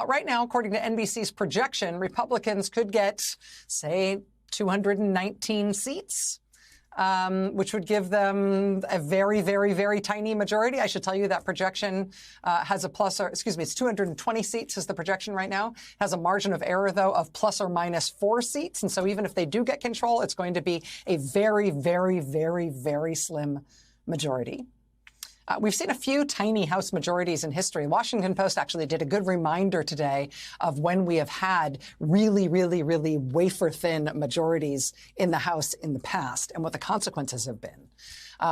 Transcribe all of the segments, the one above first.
Right now, according to NBC's projection, Republicans could get, say, 219 seats. Which would give them a very, very, very tiny majority. I should tell you that projection has a it's 220 seats is the projection right now. Has a margin of error, though, of plus or minus 4 seats. And so even if they do get control, it's going to be a very, very, very, very slim majority. We've seen a few tiny House majorities in history. Washington Post actually did a good reminder today of when we have had really, really, really wafer-thin majorities in the House in the past and what the consequences have been.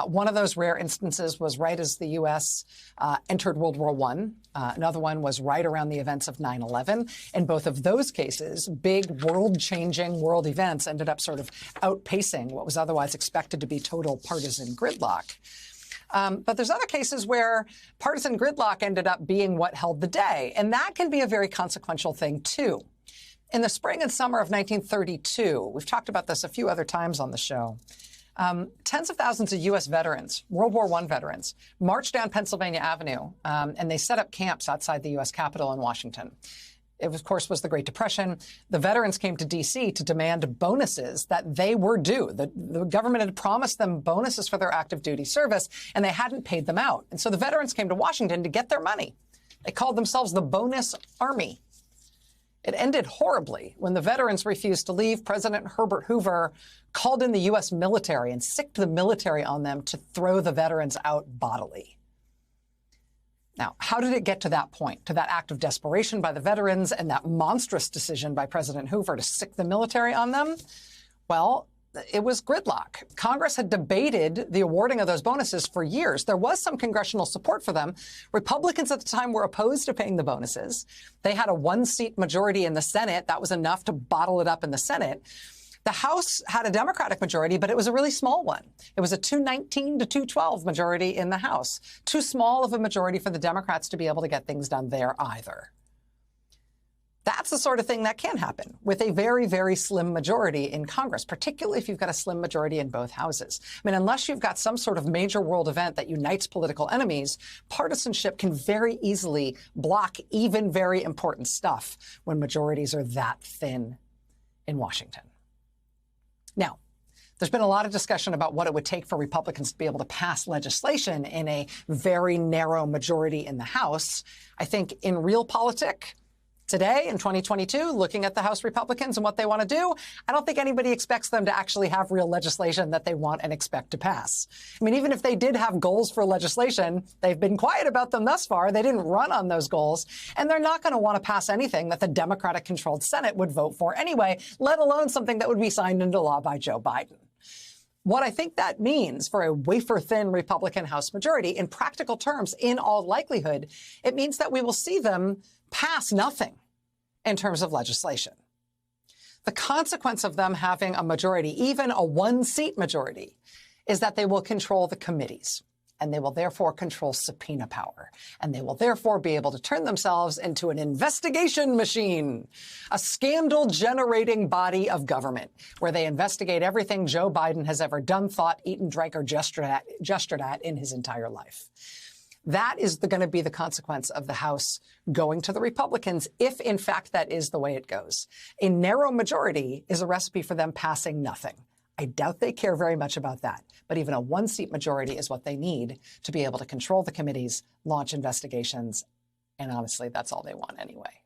One of those rare instances was right as the U.S. Entered World War I. Another one was right around the events of 9/11. In both of those cases, big world-changing world events ended up sort of outpacing what was otherwise expected to be total partisan gridlock. But there's other cases where partisan gridlock ended up being what held the day. And that can be a very consequential thing, too. In the spring and summer of 1932, we've talked about this a few other times on the show, tens of thousands of U.S. veterans, World War I veterans, marched down Pennsylvania Avenue, and they set up camps outside the U.S. Capitol in Washington. It, of course, was the Great Depression. The veterans came to D.C. to demand bonuses that they were due. The government had promised them bonuses for their active duty service, and they hadn't paid them out. And so the veterans came to Washington to get their money. They called themselves the Bonus Army. It ended horribly when the veterans refused to leave. President Herbert Hoover called in the U.S. military and sicked the military on them to throw the veterans out bodily. Now, how did it get to that point, to that act of desperation by the veterans and that monstrous decision by President Hoover to sick the military on them? Well, it was gridlock. Congress had debated the awarding of those bonuses for years. There was some congressional support for them. Republicans at the time were opposed to paying the bonuses. They had a 1-seat majority in the Senate. That was enough to bottle it up in the Senate. The House had a Democratic majority, but it was a really small one. It was a 219 to 212 majority in the House. Too small of a majority for the Democrats to be able to get things done there either. That's the sort of thing that can happen with a very, very slim majority in Congress, particularly if you've got a slim majority in both houses. I mean, unless you've got some sort of major world event that unites political enemies, partisanship can very easily block even very important stuff when majorities are that thin in Washington. Now, there's been a lot of discussion about what it would take for Republicans to be able to pass legislation in a very narrow majority in the House. I think in realpolitik, today in 2022, looking at the House Republicans and what they want to do, I don't think anybody expects them to actually have real legislation that they want and expect to pass. I mean, even if they did have goals for legislation, they've been quiet about them thus far. They didn't run on those goals, and they're not going to want to pass anything that the Democratic-controlled Senate would vote for anyway, let alone something that would be signed into law by Joe Biden. What I think that means for a wafer-thin Republican House majority, in practical terms, in all likelihood, it means that we will see them pass nothing in terms of legislation. The consequence of them having a majority, even a 1-seat majority, is that they will control the committees, and they will therefore control subpoena power, and they will therefore be able to turn themselves into an investigation machine, a scandal-generating body of government, where they investigate everything Joe Biden has ever done, thought, eaten, drank, or gestured at in his entire life. That is going to be the consequence of the House going to the Republicans, if, in fact, that is the way it goes. A narrow majority is a recipe for them passing nothing. I doubt they care very much about that. But even a 1-seat majority is what they need to be able to control the committees, launch investigations, and honestly, that's all they want anyway.